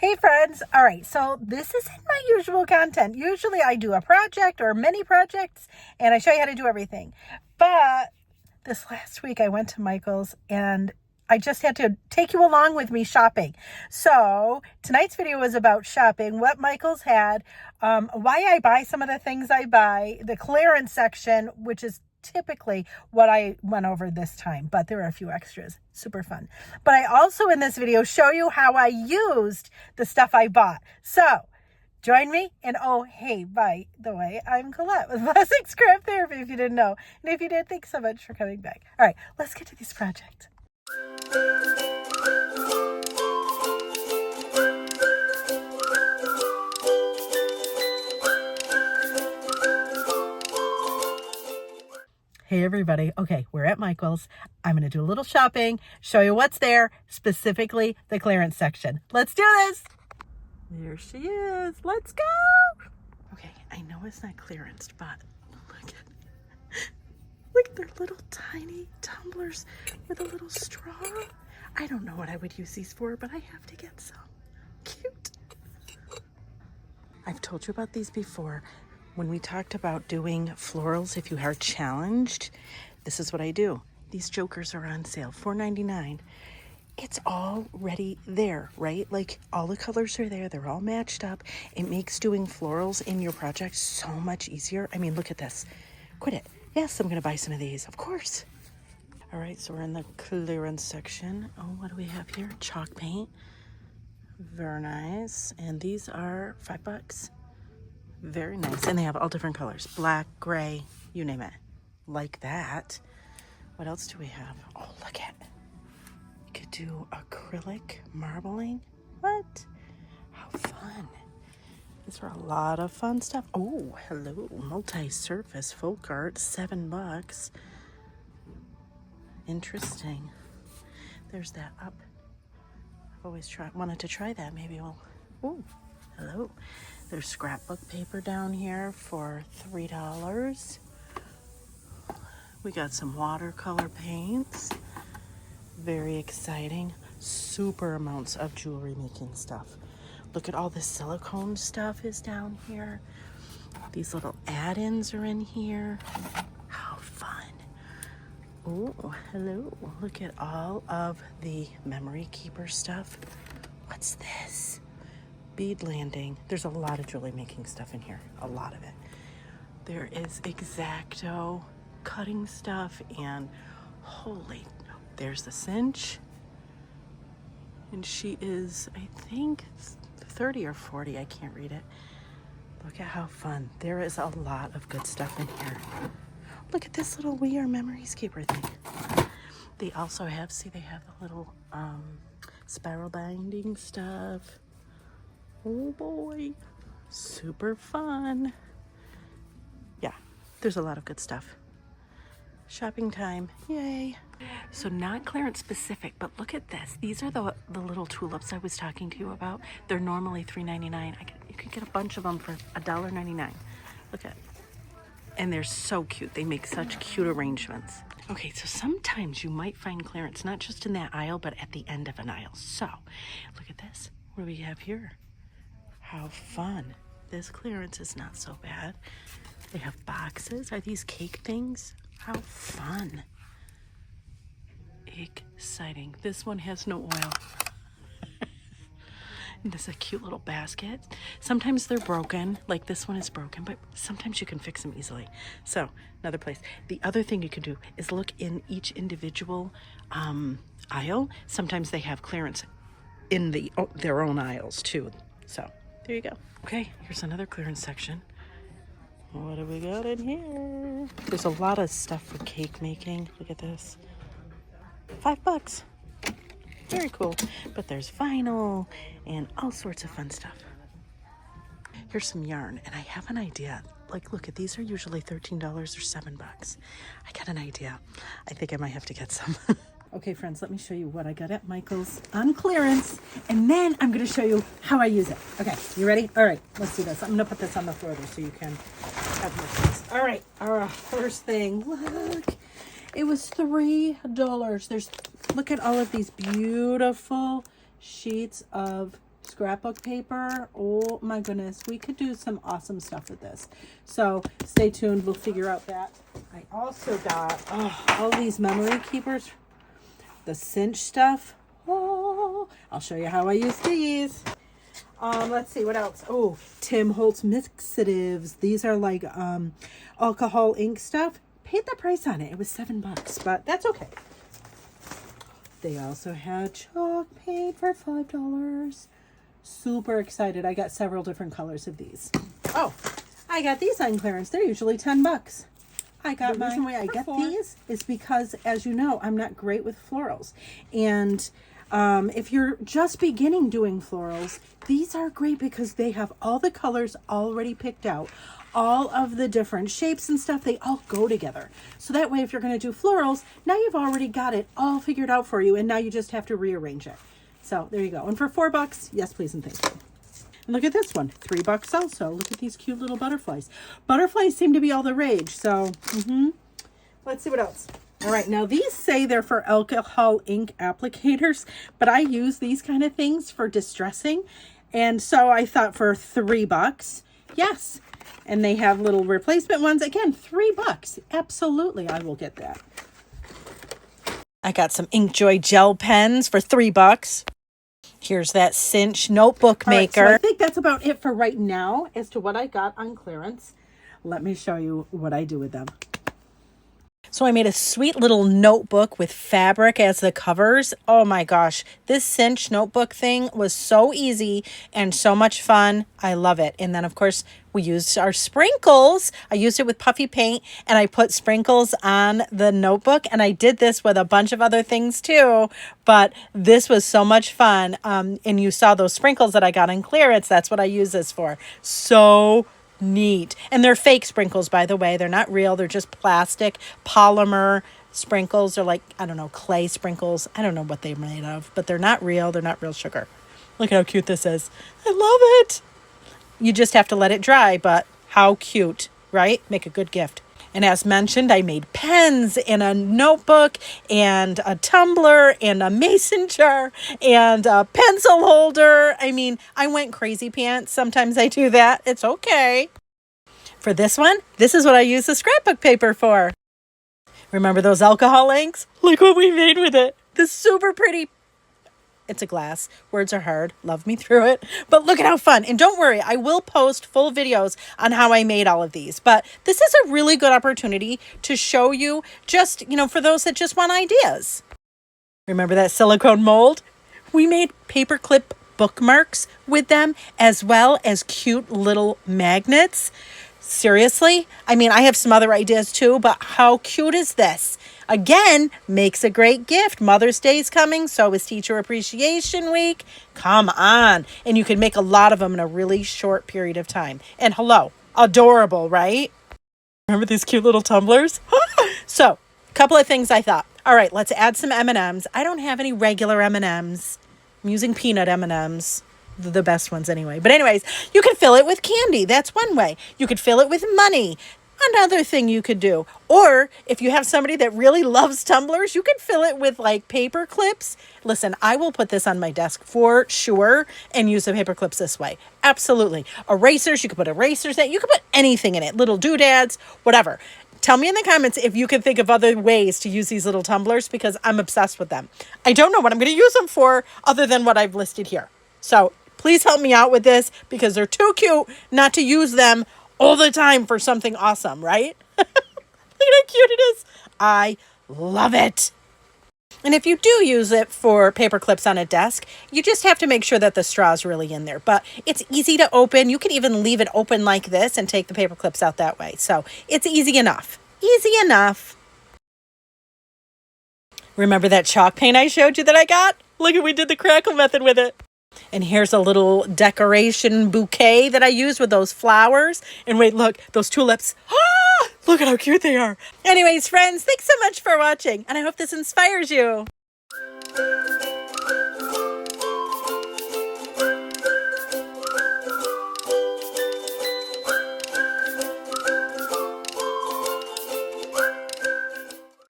Hey friends, all right, so this isn't my usual content. Usually I do a project or many projects and I show you how to do everything. But this last week I went to Michael's and I just had to take you along with me shopping. So tonight's video is about shopping, what Michael's had, why I buy some of the things I buy, the clearance section, which is typically what I went over this time, but there are a few extras. Super fun. But I also in this video show you how I used the stuff I bought. So join me. And oh, hey, by the way, I'm Colette with Blessing Scrap Therapy, if you didn't know. And if you did, thanks so much for coming back. All right, let's get to this project. Hey everybody. Okay, we're at Michael's. I'm going to do a little shopping, show you what's there, specifically the clearance section. Let's do this. There she is. Let's go. Okay, I know it's not clearanced, but look at their little tiny tumblers with a little straw. I don't know what I would use these for, but I have to get some. Cute. I've told you about these before. When we talked about doing florals, if you are challenged, this is what I do. These jokers are on sale, $4.99. It's already there, right? Like all the colors are there. They're all matched up. It makes doing florals in your project so much easier. I mean, look at this. Quit it. Yes, I'm going to buy some of these, of course. All right, so we're in the clearance section. Oh, what do we have here? Chalk paint. Very nice. And these are $5. Very nice. And they have all different colors. Black, gray, you name it. Like that. What else do we have? Oh, look at. You could do acrylic marbling. What? How fun. These are a lot of fun stuff. Oh, hello. Multi-surface folk art, $7. Interesting. There's that up. I've always wanted to try that. Maybe we'll. Oh, hello. There's scrapbook paper down here for $3. We got some watercolor paints. Very exciting. Super amounts of jewelry making stuff. Look at all the silicone stuff is down here. These little add-ins are in here. How fun. Oh, hello. Look at all of the memory keeper stuff. What's this? Bead landing. There's a lot of jewelry making stuff in here. A lot of it. There is X-Acto cutting stuff and holy, there's the cinch. And she is, I think, 30 or 40. I can't read it. Look at how fun. There is a lot of good stuff in here. Look at this little We Are Memories Keeper thing. They also have, see, they have the little spiral binding stuff. Oh boy, super fun. Yeah, there's a lot of good stuff. Shopping time, yay. So not clearance specific, but look at this. These are the little tulips I was talking to you about. They're normally $3.99. You can get a bunch of them for $1.99. Look at it. And they're so cute. They make such cute arrangements. Okay, so sometimes you might find clearance, not just in that aisle, but at the end of an aisle. So look at this. What do we have here? How fun. This clearance is not so bad. They have boxes. Are these cake things? How fun. Exciting. This one has no oil. And this is a cute little basket. Sometimes they're broken, like this one is broken, but sometimes you can fix them easily. So, another place. The other thing you can do is look in each individual aisle. Sometimes they have clearance in their own aisles too. So, there you go. Okay, here's another clearance section. What do we got in here? There's a lot of stuff for cake making. Look at this. $5. Very cool. But there's vinyl and all sorts of fun stuff. Here's some yarn, and I have an idea. Like, look at these are usually $13 or $7. I got an idea. I think I might have to get some. Okay, friends, let me show you what I got at Michael's on clearance, and then I'm going to show you how I use it. Okay, you ready? All right, let's do this. I'm going to put this on the floor there so you can have more space. All right, our first thing. Look, it was $3. Look at all of these beautiful sheets of scrapbook paper. Oh my goodness, we could do some awesome stuff with this. So stay tuned, we'll figure out that. I also got all these memory keepers, the cinch stuff. Oh, I'll show you how I use these. Let's see what else. Oh, Tim Holtz mixatives. These are like alcohol ink stuff. Paid the price on it. It was $7, but that's okay. They also had chalk paint for $5. Super excited. I got several different colors of these. Oh, I got these on clearance. They're usually $10. I got mine. The reason why I get these is because, as you know, I'm not great with florals. And if you're just beginning doing florals, these are great because they have all the colors already picked out. All of the different shapes and stuff, they all go together. So that way, if you're going to do florals, now you've already got it all figured out for you, and now you just have to rearrange it. So there you go. And for $4, yes, please and thank you. And look at this one, $3 also. Look at these cute little butterflies. Butterflies seem to be all the rage. So let's see what else. All right, now these say they're for alcohol ink applicators, but I use these kind of things for distressing. And so I thought for $3, yes. And they have little replacement ones. Again, $3. Absolutely, I will get that. I got some Inkjoy gel pens for $3. Here's that cinch notebook maker. Right, so I think that's about it for right now as to what I got on clearance. Let me show you what I do with them. So I made a sweet little notebook with fabric as the covers. Oh my gosh, this cinch notebook thing was so easy and so much fun. I love it. And then of course we used our sprinkles. I used it with puffy paint and I put sprinkles on the notebook, and I did this with a bunch of other things too, but this was so much fun. And you saw those sprinkles that I got on clearance. That's what I use this for. So neat. And they're fake sprinkles, by the way. They're not real. They're just plastic polymer sprinkles. They're like, I don't know, clay sprinkles. I don't know what they're made of, but they're not real. They're not real sugar. Look how cute this is. I love it. You just have to let it dry, but how cute, right? Make a good gift. And as mentioned, I made pens and a notebook and a tumbler and a mason jar and a pencil holder. I mean, I went crazy pants. Sometimes I do that. It's okay. For this one, this is what I use the scrapbook paper for. Remember those alcohol inks? Look what we made with it. This super pretty. It's a glass. Words are hard. Love me through it. But look at how fun. And don't worry, I will post full videos on how I made all of these. But this is a really good opportunity to show you just, for those that just want ideas. Remember that silicone mold? We made paperclip bookmarks with them, as well as cute little magnets. Seriously? I mean, I have some other ideas too, but how cute is this? Again, makes a great gift. Mother's Day is coming, so is Teacher Appreciation Week. Come on. And you can make a lot of them in a really short period of time. And hello, adorable, right? Remember these cute little tumblers? So, a couple of things I thought. All right, let's add some M&Ms. I don't have any regular M&Ms. I'm using peanut M&Ms. The best ones anyway. But anyways, you can fill it with candy. That's one way. You could fill it with money. Another thing you could do. Or if you have somebody that really loves tumblers, you could fill it with like paper clips. Listen, I will put this on my desk for sure and use the paper clips this way. Absolutely. Erasers, you could put erasers in it. You could put anything in it. Little doodads, whatever. Tell me in the comments if you can think of other ways to use these little tumblers, because I'm obsessed with them. I don't know what I'm going to use them for other than what I've listed here. So please help me out with this, because they're too cute not to use them all the time for something awesome, right? Look at how cute it is. I love it. And if you do use it for paper clips on a desk, you just have to make sure that the straw is really in there. But it's easy to open. You can even leave it open like this and take the paper clips out that way. So it's easy enough. Easy enough. Remember that chalk paint I showed you that I got? Look at, we did the crackle method with it. And here's a little decoration bouquet that I used with those flowers. And wait, look, those tulips. Ah, look at how cute they are. Anyways, friends, thanks so much for watching. And I hope this inspires you.